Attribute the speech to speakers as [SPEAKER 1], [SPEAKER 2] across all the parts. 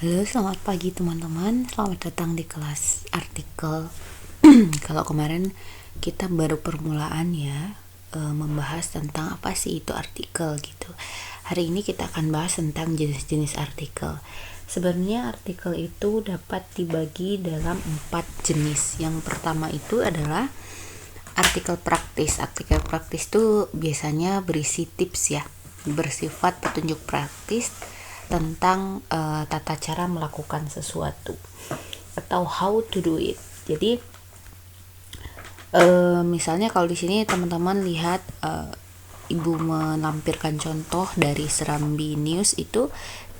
[SPEAKER 1] Halo, selamat pagi teman-teman. Selamat datang di kelas artikel. Kalau kemarin kita baru permulaan ya, membahas tentang apa sih itu artikel gitu. Hari ini kita akan bahas tentang jenis-jenis artikel. Sebenarnya artikel itu dapat dibagi dalam 4 jenis. Yang pertama itu adalah artikel praktis. Artikel praktis itu biasanya berisi tips ya, bersifat petunjuk praktis tentang tata cara melakukan sesuatu atau how to do it. Jadi misalnya kalau di sini teman-teman lihat ibu melampirkan contoh dari Serambi News, itu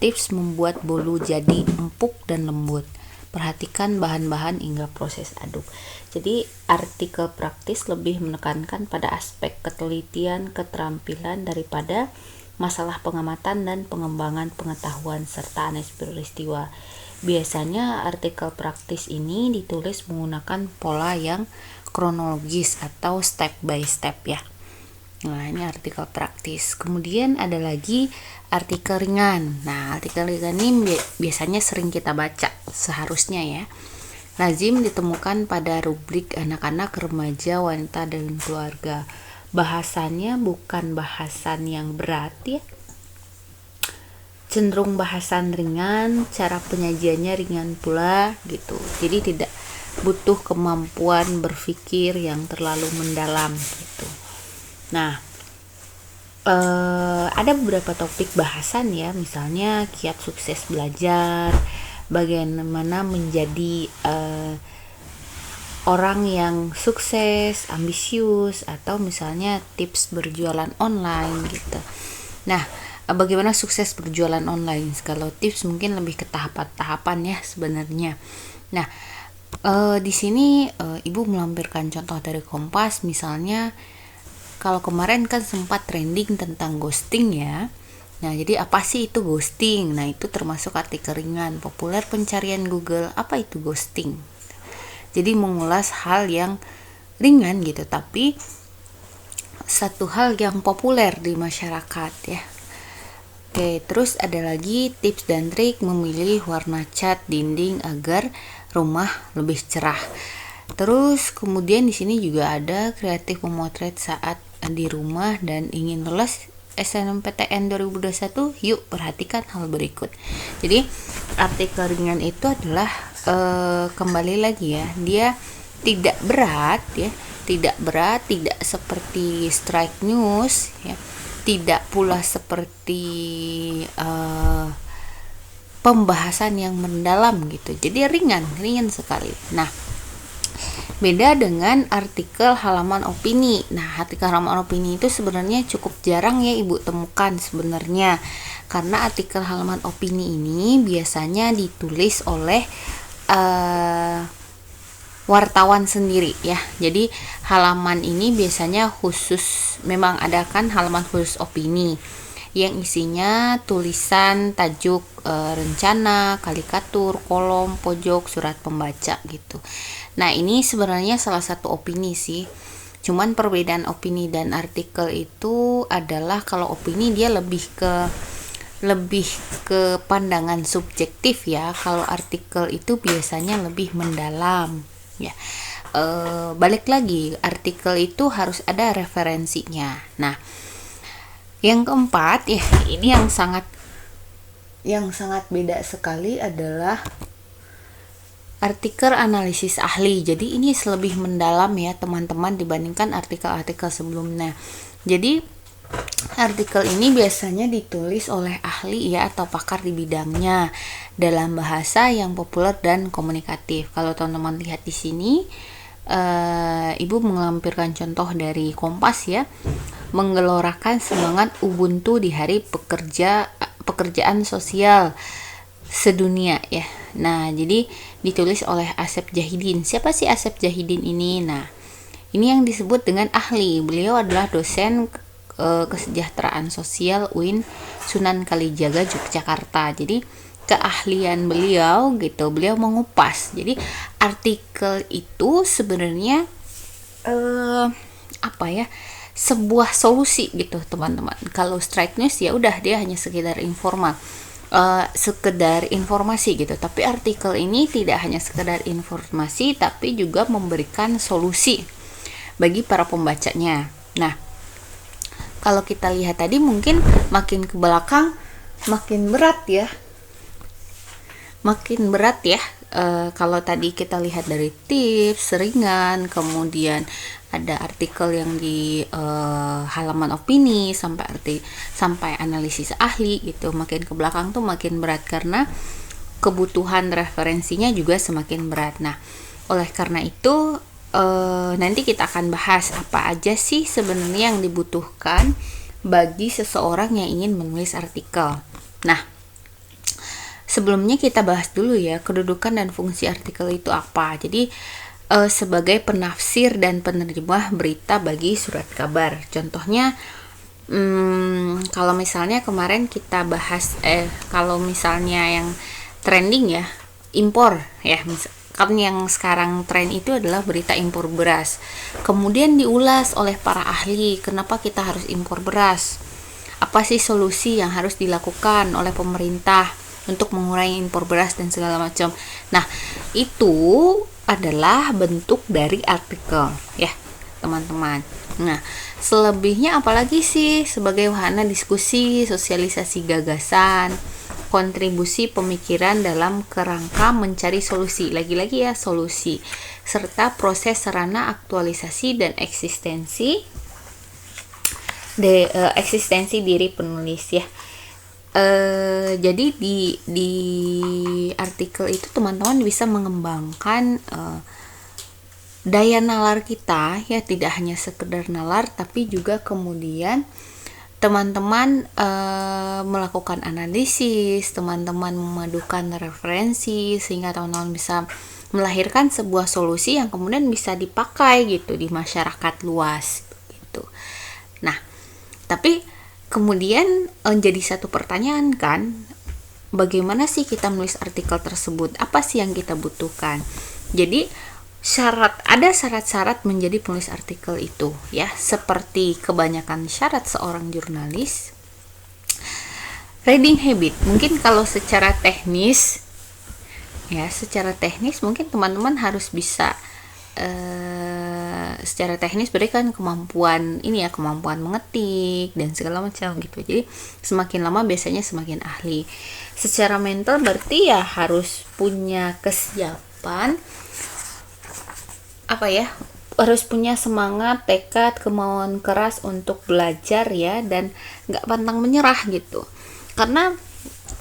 [SPEAKER 1] tips membuat bolu jadi empuk dan lembut. Perhatikan bahan-bahan hingga proses aduk. Jadi artikel praktis lebih menekankan pada aspek ketelitian, keterampilan daripada masalah pengamatan dan pengembangan pengetahuan serta analisis peristiwa. Biasanya artikel praktis ini ditulis menggunakan pola yang kronologis atau step by step ya. Nah, ini artikel praktis. Kemudian ada lagi artikel ringan. Nah, artikel ringan ini biasanya sering kita baca, seharusnya ya. Lazim ditemukan pada rubrik anak-anak, remaja, wanita, dan keluarga. Bahasannya bukan bahasan yang berat ya, cenderung bahasan ringan, cara penyajiannya ringan pula gitu. Jadi tidak butuh kemampuan berpikir yang terlalu mendalam gitu. Nah, ada beberapa topik bahasan ya, misalnya kiat sukses belajar, bagaimana menjadi orang yang sukses, ambisius, atau misalnya tips berjualan online gitu. Nah, bagaimana sukses berjualan online? Kalau tips mungkin lebih ke tahapan-tahapan ya sebenarnya. Nah, di sini ibu melampirkan contoh dari Kompas, misalnya kalau kemarin kan sempat trending tentang ghosting ya. Nah, jadi apa sih itu ghosting? Nah, itu termasuk artikel ringan, populer pencarian Google, apa itu ghosting? Jadi mengulas hal yang ringan gitu, tapi satu hal yang populer di masyarakat ya. Oke, terus ada lagi tips dan trik memilih warna cat dinding agar rumah lebih cerah. Terus kemudian di sini juga ada kreatif memotret saat di rumah dan ingin lolos SNMPTN 2021. Yuk perhatikan hal berikut. Jadi artikel ringan itu adalah kembali lagi ya, dia tidak berat ya, tidak seperti strike news ya, tidak pula seperti pembahasan yang mendalam gitu. Jadi ringan sekali. Nah, beda dengan artikel halaman opini. Nah, artikel halaman opini itu sebenarnya cukup jarang ya ibu temukan sebenarnya, karena artikel halaman opini ini biasanya ditulis oleh wartawan sendiri ya. Jadi halaman ini biasanya khusus, memang ada kan halaman khusus opini yang isinya tulisan, tajuk, rencana, karikatur, kolom, pojok, surat pembaca gitu. Nah, ini sebenarnya salah satu opini sih. Cuman perbedaan opini dan artikel itu adalah kalau opini dia lebih ke pandangan subjektif ya. Kalau artikel itu biasanya lebih mendalam ya. Balik lagi, artikel itu harus ada referensinya. Nah, yang keempat ya, ini yang sangat beda sekali adalah artikel analisis ahli. Jadi ini lebih mendalam ya teman-teman dibandingkan artikel-artikel sebelumnya. Jadi artikel ini biasanya ditulis oleh ahli ya atau pakar di bidangnya dalam bahasa yang populer dan komunikatif. Kalau teman-teman lihat di sini, ibu melampirkan contoh dari Kompas ya, menggelorakan semangat Ubuntu di hari pekerjaan sosial sedunia ya. Nah, jadi ditulis oleh Asep Jahidin. Siapa sih Asep Jahidin ini? Nah, ini yang disebut dengan ahli. Beliau adalah dosen kesejahteraan sosial UIN Sunan Kalijaga Yogyakarta. Jadi keahlian beliau gitu, beliau mengupas. Jadi artikel itu sebenarnya sebuah solusi gitu teman-teman. Kalau strike news ya udah, dia hanya sekedar informal. sekedar informasi gitu, tapi artikel ini tidak hanya sekedar informasi tapi juga memberikan solusi bagi para pembacanya. Nah, kalau kita lihat tadi mungkin makin ke belakang makin berat ya. Kalau tadi kita lihat dari tips, ringan, kemudian ada artikel yang di halaman opini sampai analisis ahli gitu. Makin ke belakang tuh makin berat karena kebutuhan referensinya juga semakin berat. Nah, oleh karena itu nanti kita akan bahas apa aja sih sebenarnya yang dibutuhkan bagi seseorang yang ingin menulis artikel. Nah, sebelumnya kita bahas dulu ya kedudukan dan fungsi artikel itu apa. Jadi sebagai penafsir dan penerjemah berita bagi surat kabar. Contohnya kalau misalnya kemarin kita bahas kalau misalnya yang trending ya impor ya, kan yang sekarang tren itu adalah berita impor beras. Kemudian diulas oleh para ahli kenapa kita harus impor beras. Apa sih solusi yang harus dilakukan oleh pemerintah untuk mengurangi impor beras dan segala macam. Nah, itu adalah bentuk dari artikel ya, teman-teman. Nah, selebihnya apalagi sih sebagai wahana diskusi, sosialisasi gagasan, kontribusi pemikiran dalam kerangka mencari solusi. Lagi-lagi ya solusi, serta proses sarana aktualisasi dan eksistensi diri penulis ya. Jadi di artikel itu teman-teman bisa mengembangkan daya nalar kita ya, tidak hanya sekedar nalar tapi juga kemudian teman-teman melakukan analisis, teman-teman memadukan referensi sehingga teman-teman bisa melahirkan sebuah solusi yang kemudian bisa dipakai gitu di masyarakat luas gitu. Nah, tapi kemudian jadi satu pertanyaan kan, bagaimana sih kita menulis artikel tersebut? Apa sih yang kita butuhkan? Jadi ada syarat-syarat menjadi penulis artikel itu ya, seperti kebanyakan syarat seorang jurnalis. Reading habit, mungkin kalau secara teknis mungkin teman-teman harus bisa secara teknis berikan kemampuan mengetik dan segala macam gitu. Jadi semakin lama biasanya semakin ahli. Secara mental berarti ya harus punya kesiapan harus punya semangat, tekad, kemauan keras untuk belajar ya, dan nggak pantang menyerah gitu. Karena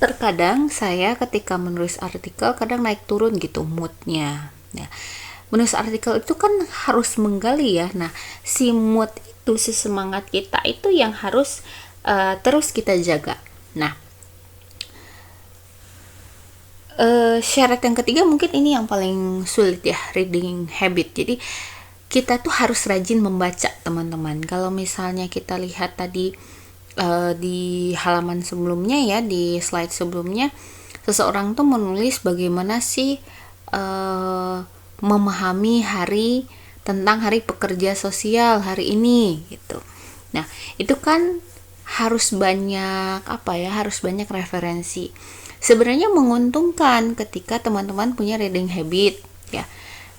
[SPEAKER 1] terkadang saya ketika menulis artikel kadang naik turun gitu moodnya ya. Menulis artikel itu kan harus menggali ya. Nah, si mood itu, si semangat kita itu yang harus terus kita jaga. Nah, syarat yang ketiga mungkin ini yang paling sulit ya, reading habit. Jadi kita tuh harus rajin membaca, teman-teman. Kalau misalnya kita lihat tadi di halaman sebelumnya ya, di slide sebelumnya, seseorang tuh menulis bagaimana sih memahami tentang hari pekerja sosial hari ini gitu. Nah, itu kan harus banyak referensi. Sebenarnya menguntungkan ketika teman-teman punya reading habit ya.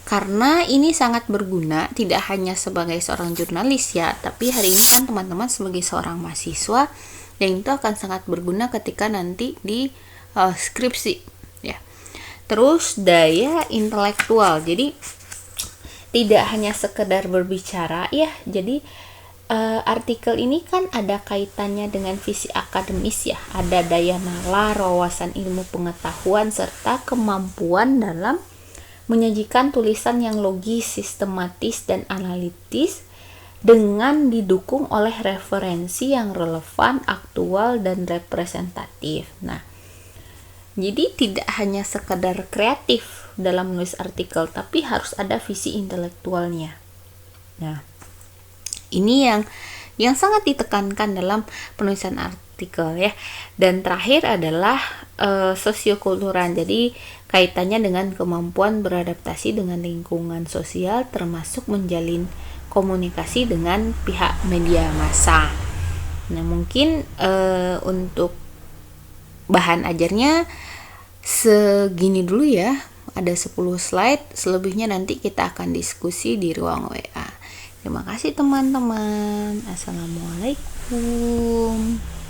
[SPEAKER 1] Karena ini sangat berguna tidak hanya sebagai seorang jurnalis ya, tapi hari ini kan teman-teman sebagai seorang mahasiswa yang itu akan sangat berguna ketika nanti di skripsi ya. Terus daya intelektual, jadi tidak hanya sekedar berbicara ya. Jadi artikel ini kan ada kaitannya dengan visi akademis ya, ada daya nalar, wawasan ilmu pengetahuan, serta kemampuan dalam menyajikan tulisan yang logis, sistematis, dan analitis dengan didukung oleh referensi yang relevan, aktual, dan representatif. Nah, jadi tidak hanya sekedar kreatif dalam menulis artikel, tapi harus ada visi intelektualnya. Nah, ini yang sangat ditekankan dalam penulisan artikel ya. Dan terakhir adalah sosiokultural. Jadi kaitannya dengan kemampuan beradaptasi dengan lingkungan sosial, termasuk menjalin komunikasi dengan pihak media massa. Nah, mungkin untuk bahan ajarnya segini dulu ya, ada 10 slide, selebihnya nanti kita akan diskusi di ruang WA. Terima kasih teman-teman. Assalamualaikum.